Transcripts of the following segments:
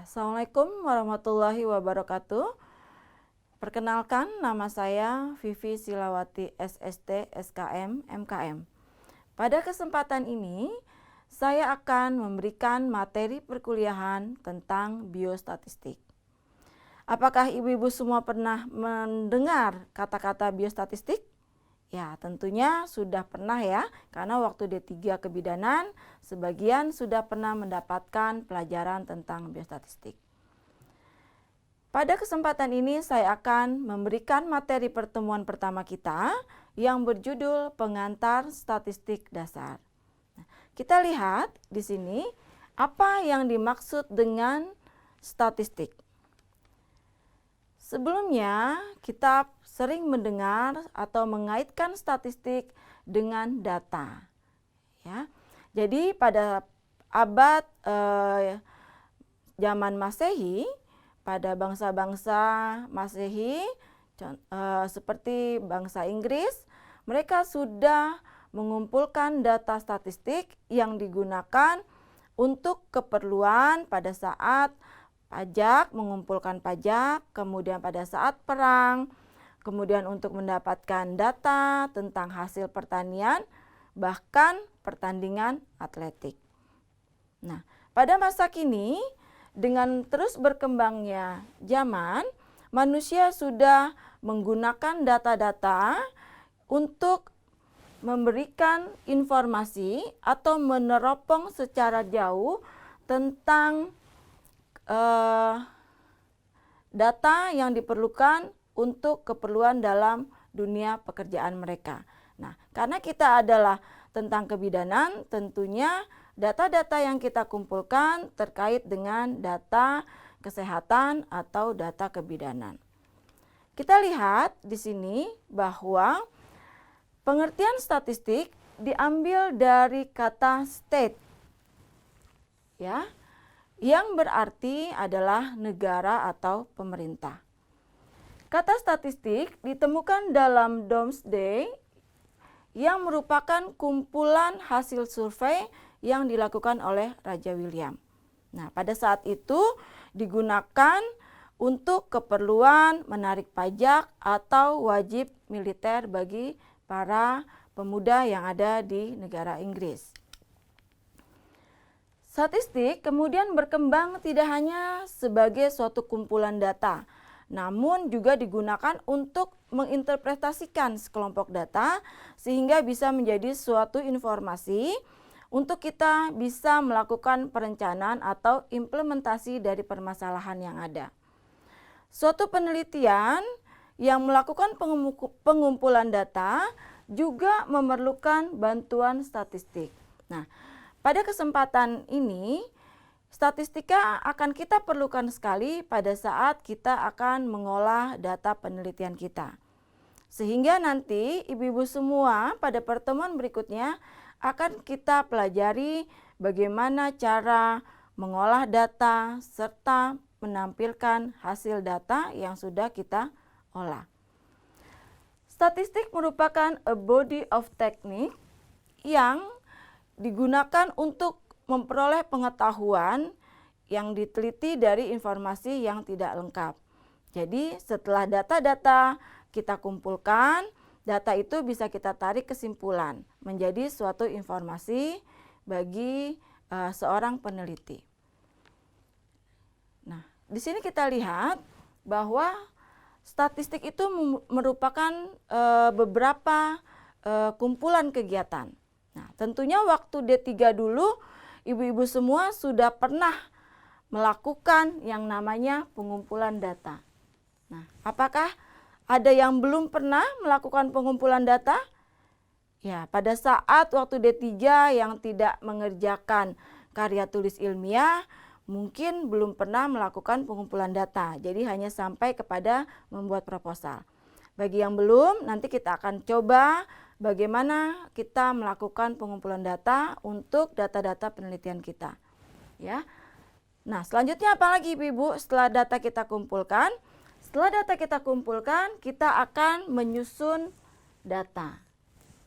Assalamualaikum warahmatullahi wabarakatuh. Perkenalkan, nama saya Vivi Silawati SST SKM MKM. Pada kesempatan ini, saya akan memberikan materi perkuliahan tentang biostatistik. Apakah ibu-ibu semua pernah mendengar kata-kata biostatistik? Ya, tentunya sudah pernah ya, karena waktu D3 kebidanan, sebagian sudah pernah mendapatkan pelajaran tentang biostatistik. Pada kesempatan ini saya akan memberikan materi pertemuan pertama kita yang berjudul Pengantar Statistik Dasar. Kita lihat di sini apa yang dimaksud dengan statistik. Sebelumnya, kita sering mendengar atau mengaitkan statistik dengan data. Ya. Jadi pada abad zaman Masehi, pada bangsa-bangsa Masehi seperti bangsa Inggris, mereka sudah mengumpulkan data statistik yang digunakan untuk keperluan pada saat pajak, mengumpulkan pajak, kemudian pada saat perang, kemudian untuk mendapatkan data tentang hasil pertanian, bahkan pertandingan atletik. Nah, pada masa kini, dengan terus berkembangnya zaman, manusia sudah menggunakan data-data untuk memberikan informasi atau meneropong secara jauh tentang data yang diperlukan untuk keperluan dalam dunia pekerjaan mereka. Nah, karena kita adalah tentang kebidanan, tentunya data-data yang kita kumpulkan terkait dengan data kesehatan atau data kebidanan. Kita lihat di sini bahwa pengertian statistik diambil dari kata state, ya, yang berarti adalah negara atau pemerintah. Kata statistik ditemukan dalam Domesday yang merupakan kumpulan hasil survei yang dilakukan oleh Raja William. Nah, pada saat itu digunakan untuk keperluan menarik pajak atau wajib militer bagi para pemuda yang ada di negara Inggris. Statistik kemudian berkembang tidak hanya sebagai suatu kumpulan data, namun juga digunakan untuk menginterpretasikan sekelompok data sehingga bisa menjadi suatu informasi untuk kita bisa melakukan perencanaan atau implementasi dari permasalahan yang ada. Suatu penelitian yang melakukan pengumpulan data juga memerlukan bantuan statistik. Nah, pada kesempatan ini, statistika akan kita perlukan sekali pada saat kita akan mengolah data penelitian kita. Sehingga nanti ibu-ibu semua pada pertemuan berikutnya akan kita pelajari bagaimana cara mengolah data serta menampilkan hasil data yang sudah kita olah. Statistik merupakan a body of technique yang digunakan untuk memperoleh pengetahuan yang diteliti dari informasi yang tidak lengkap. Jadi setelah data-data kita kumpulkan, data itu bisa kita tarik kesimpulan menjadi suatu informasi bagi seorang peneliti. Nah, di sini kita lihat bahwa statistik itu merupakan beberapa kumpulan kegiatan. Nah, tentunya waktu D3 dulu, ibu-ibu semua sudah pernah melakukan yang namanya pengumpulan data. Nah, apakah ada yang belum pernah melakukan pengumpulan data? Ya, pada saat waktu D3 yang tidak mengerjakan karya tulis ilmiah, mungkin belum pernah melakukan pengumpulan data. Jadi hanya sampai kepada membuat proposal. Bagi yang belum, nanti kita akan coba bagaimana kita melakukan pengumpulan data untuk data-data penelitian kita. Ya. Nah, selanjutnya apa lagi Ibu-ibu setelah data kita kumpulkan? Setelah data kita kumpulkan, kita akan menyusun data.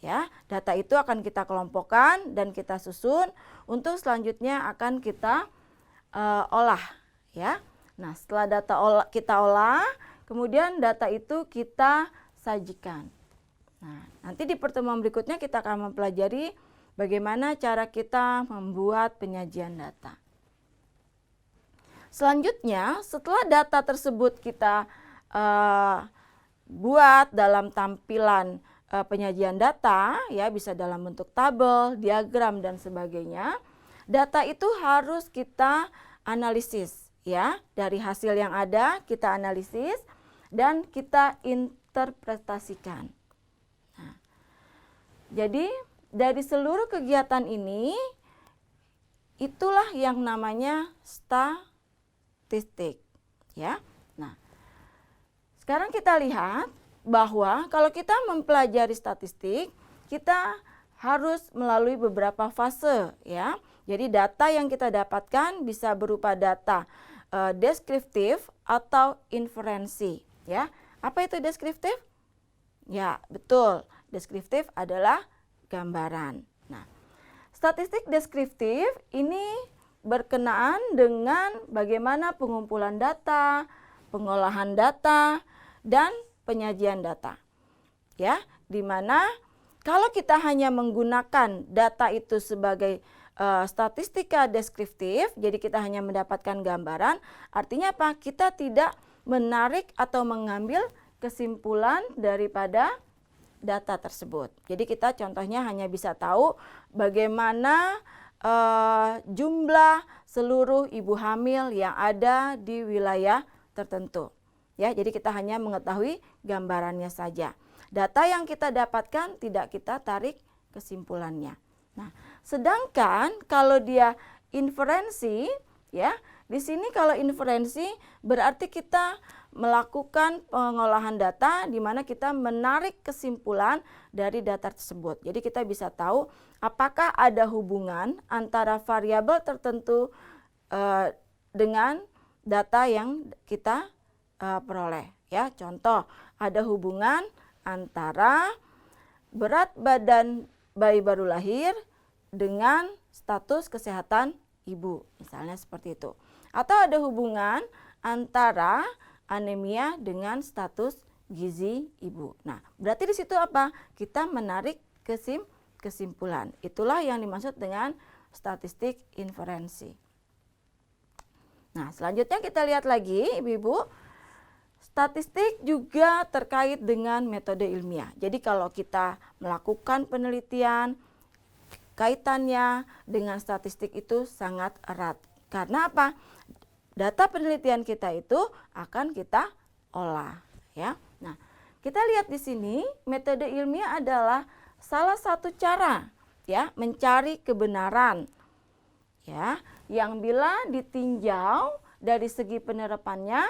Ya, data itu akan kita kelompokkan dan kita susun untuk selanjutnya akan kita olah. ya. Nah, setelah kita olah, kemudian data itu kita sajikan. Nah, nanti di pertemuan berikutnya kita akan mempelajari bagaimana cara kita membuat penyajian data. Selanjutnya, setelah data tersebut kita buat dalam tampilan penyajian data, ya bisa dalam bentuk tabel, diagram dan sebagainya. Data itu harus kita analisis, ya. Dari hasil yang ada kita analisis dan kita interpretasikan. Nah, jadi dari seluruh kegiatan ini itulah yang namanya statistik, ya. Nah, sekarang kita lihat bahwa kalau kita mempelajari statistik, kita harus melalui beberapa fase, ya. Jadi data yang kita dapatkan bisa berupa data deskriptif atau inferensi, ya. Apa itu deskriptif? Ya, betul. Deskriptif adalah gambaran. Nah, statistik deskriptif ini berkenaan dengan bagaimana pengumpulan data, pengolahan data, dan penyajian data. Ya, di mana kalau kita hanya menggunakan data itu sebagai statistika deskriptif, jadi kita hanya mendapatkan gambaran, artinya apa? Kita tidak menarik atau mengambil kesimpulan daripada data tersebut. Jadi kita contohnya hanya bisa tahu bagaimana jumlah seluruh ibu hamil yang ada di wilayah tertentu. Ya, jadi kita hanya mengetahui gambarannya saja. Data yang kita dapatkan tidak kita tarik kesimpulannya. Nah, sedangkan kalau dia inferensi, ya, di sini kalau inferensi berarti kita melakukan pengolahan data di mana kita menarik kesimpulan dari data tersebut. Jadi kita bisa tahu apakah ada hubungan antara variabel tertentu dengan data yang kita peroleh. Ya, contoh ada hubungan antara berat badan bayi baru lahir dengan status kesehatan ibu, misalnya seperti itu. Atau ada hubungan antara anemia dengan status gizi ibu. Nah, berarti di situ apa? Kita menarik kesimpulan. Itulah yang dimaksud dengan statistik inferensi. Nah, selanjutnya kita lihat lagi, Ibu-ibu. Statistik juga terkait dengan metode ilmiah. Jadi kalau kita melakukan penelitian, kaitannya dengan statistik itu sangat erat. Karena apa? Data penelitian kita itu akan kita olah, ya. Nah, kita lihat di sini metode ilmiah adalah salah satu cara, ya, mencari kebenaran, ya, yang bila ditinjau dari segi penerapannya,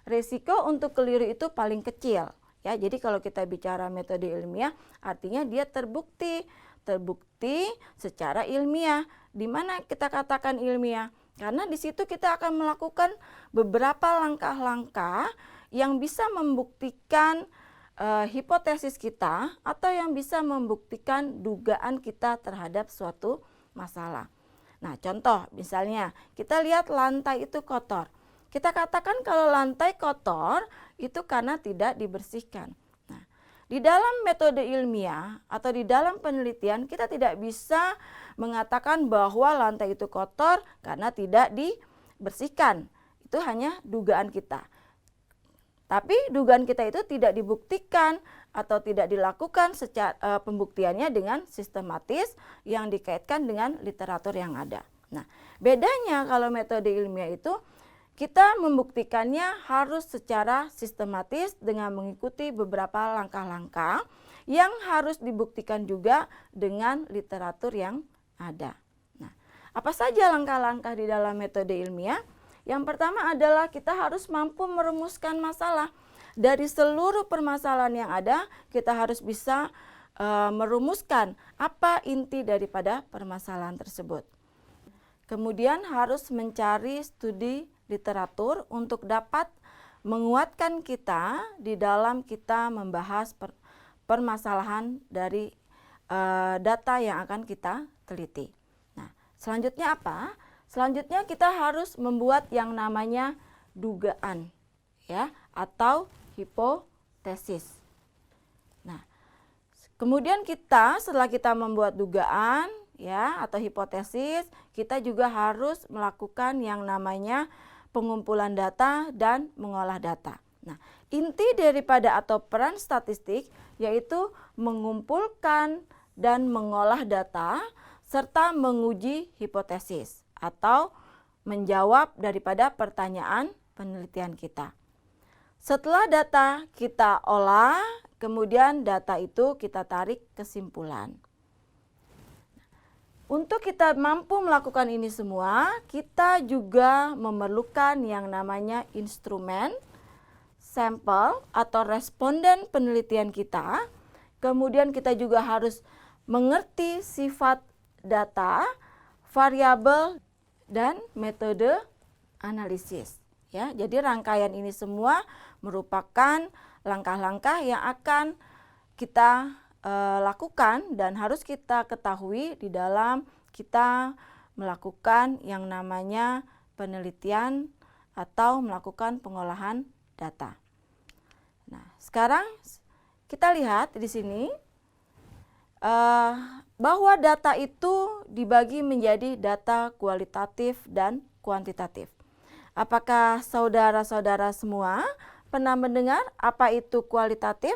resiko untuk keliru itu paling kecil. Ya, jadi kalau kita bicara metode ilmiah, artinya dia terbukti secara ilmiah. Di mana kita katakan ilmiah? Karena di situ kita akan melakukan beberapa langkah-langkah yang bisa membuktikan hipotesis kita atau yang bisa membuktikan dugaan kita terhadap suatu masalah. Nah, contoh misalnya kita lihat lantai itu kotor. Kita katakan kalau lantai kotor itu karena tidak dibersihkan. Nah, di dalam metode ilmiah atau di dalam penelitian kita tidak bisa mengatakan bahwa lantai itu kotor karena tidak dibersihkan. Itu hanya dugaan kita. Tapi dugaan kita itu tidak dibuktikan atau tidak dilakukan secara pembuktiannya dengan sistematis yang dikaitkan dengan literatur yang ada. Nah, bedanya kalau metode ilmiah itu kita membuktikannya harus secara sistematis dengan mengikuti beberapa langkah-langkah yang harus dibuktikan juga dengan literatur yang ada. Nah, apa saja langkah-langkah di dalam metode ilmiah? Yang pertama adalah kita harus mampu merumuskan masalah. Dari seluruh permasalahan yang ada, kita harus bisa merumuskan apa inti daripada permasalahan tersebut. Kemudian harus mencari studi literatur untuk dapat menguatkan kita di dalam kita membahas permasalahan dari data yang akan kita teliti. Nah, selanjutnya apa? Selanjutnya kita harus membuat yang namanya dugaan, ya, atau hipotesis. Nah, kemudian setelah kita membuat dugaan, ya, atau hipotesis, kita juga harus melakukan yang namanya pengumpulan data dan mengolah data. Nah, inti daripada atau peran statistik yaitu mengumpulkan dan mengolah data serta menguji hipotesis atau menjawab daripada pertanyaan penelitian kita. Setelah data kita olah, kemudian data itu kita tarik kesimpulan. Untuk kita mampu melakukan ini semua, kita juga memerlukan yang namanya instrumen, sampel atau responden penelitian kita. Kemudian kita juga harus mengerti sifat data, variabel, dan metode analisis. Ya, jadi rangkaian ini semua merupakan langkah-langkah yang akan kita lakukan dan harus kita ketahui di dalam kita melakukan yang namanya penelitian atau melakukan pengolahan data. Nah, sekarang kita lihat di sini bahwa data itu dibagi menjadi data kualitatif dan kuantitatif. Apakah saudara-saudara semua pernah mendengar apa itu kualitatif?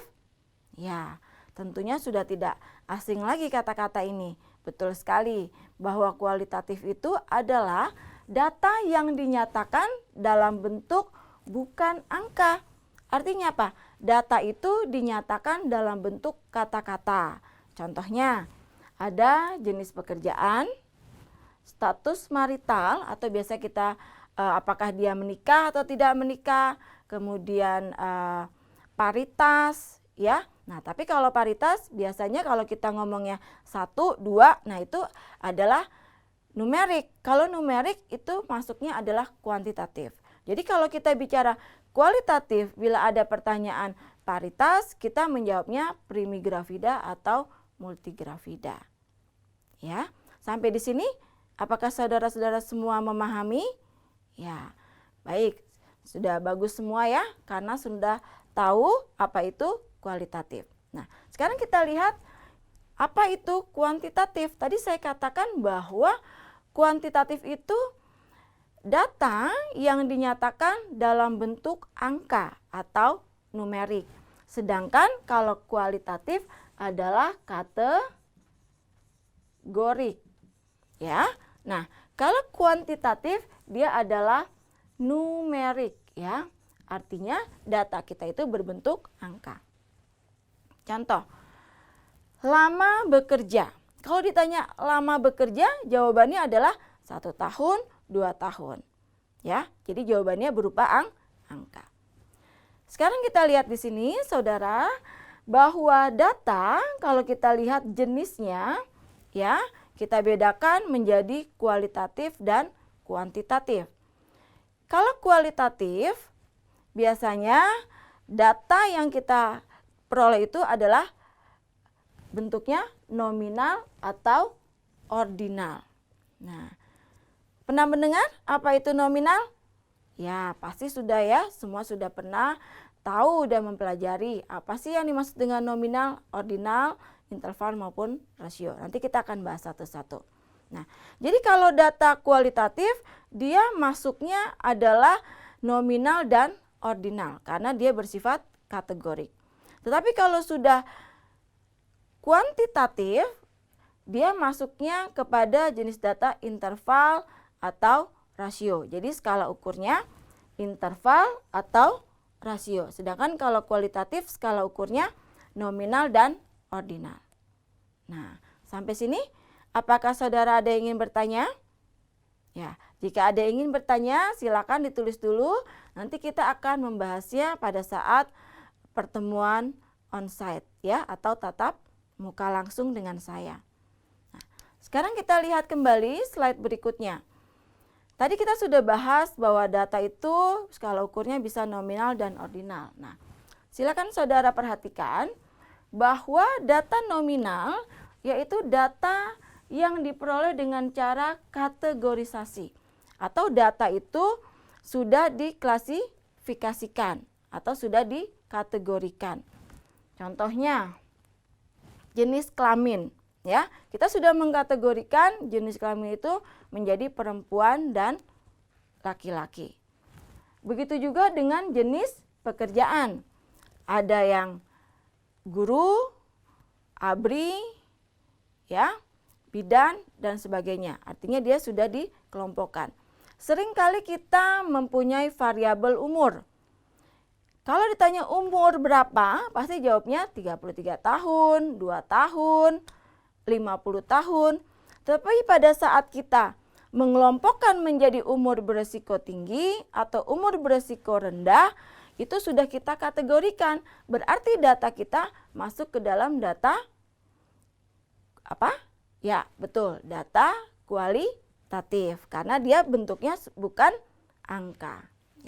Ya, tentunya sudah tidak asing lagi kata-kata ini. Betul sekali bahwa kualitatif itu adalah data yang dinyatakan dalam bentuk bukan angka. Artinya apa? Data itu dinyatakan dalam bentuk kata-kata. Contohnya, ada jenis pekerjaan, status marital atau biasa kita apakah dia menikah atau tidak menikah, kemudian paritas, ya. Nah, tapi kalau paritas biasanya kalau kita ngomongnya 1, 2, nah itu adalah numerik. Kalau numerik itu masuknya adalah kuantitatif. Jadi kalau kita bicara kualitatif, bila ada pertanyaan paritas, kita menjawabnya primigravida atau multigravida. Ya, sampai di sini apakah saudara-saudara semua memahami? Ya, baik. Sudah bagus semua ya, karena sudah tahu apa itu kualitatif. Nah, sekarang kita lihat apa itu kuantitatif. Tadi saya katakan bahwa kuantitatif itu data yang dinyatakan dalam bentuk angka atau numerik. Sedangkan kalau kualitatif adalah kategorik. Ya. Nah, kalau kuantitatif dia adalah numerik, ya. Artinya data kita itu berbentuk angka. Contoh, lama bekerja. Kalau ditanya lama bekerja, jawabannya adalah 1 tahun, 2 tahun. Ya, jadi jawabannya berupa angka. Sekarang kita lihat di sini, saudara, bahwa data kalau kita lihat jenisnya, ya, kita bedakan menjadi kualitatif dan kuantitatif. Kalau kualitatif, biasanya data yang kita peroleh itu adalah bentuknya nominal atau ordinal. Nah, pernah mendengar apa itu nominal? Ya, pasti sudah ya, semua sudah pernah tahu dan mempelajari apa sih yang dimaksud dengan nominal, ordinal, interval maupun rasio. Nanti kita akan bahas satu-satu. Nah, jadi kalau data kualitatif dia masuknya adalah nominal dan ordinal karena dia bersifat kategorik. Tetapi kalau sudah kuantitatif dia masuknya kepada jenis data interval atau rasio. Jadi skala ukurnya interval atau rasio. Sedangkan kalau kualitatif skala ukurnya nominal dan ordinal. Nah, sampai sini apakah saudara ada yang ingin bertanya? Ya, jika ada yang ingin bertanya silakan ditulis dulu. Nanti kita akan membahasnya pada saat pertemuan onsite ya atau tatap muka langsung dengan saya. Nah, sekarang kita lihat kembali slide berikutnya. Tadi kita sudah bahas bahwa data itu skala ukurnya bisa nominal dan ordinal. Nah, silakan saudara perhatikan bahwa data nominal yaitu data yang diperoleh dengan cara kategorisasi. atau data itu sudah diklasifikasikan atau sudah dikategorikan. Contohnya jenis kelamin, ya. Kita sudah mengkategorikan jenis kelamin itu menjadi perempuan dan laki-laki. Begitu juga dengan jenis pekerjaan. Ada yang guru, ABRI, ya, bidan dan sebagainya. Artinya dia sudah dikelompokkan. Seringkali kita mempunyai variabel umur. Kalau ditanya umur berapa, pasti jawabnya 33 tahun, 2 tahun, 50 tahun. Tapi pada saat kita mengelompokkan menjadi umur beresiko tinggi atau umur beresiko rendah, itu sudah kita kategorikan. Berarti data kita masuk ke dalam data apa? Ya, betul, data kualitatif karena dia bentuknya bukan angka.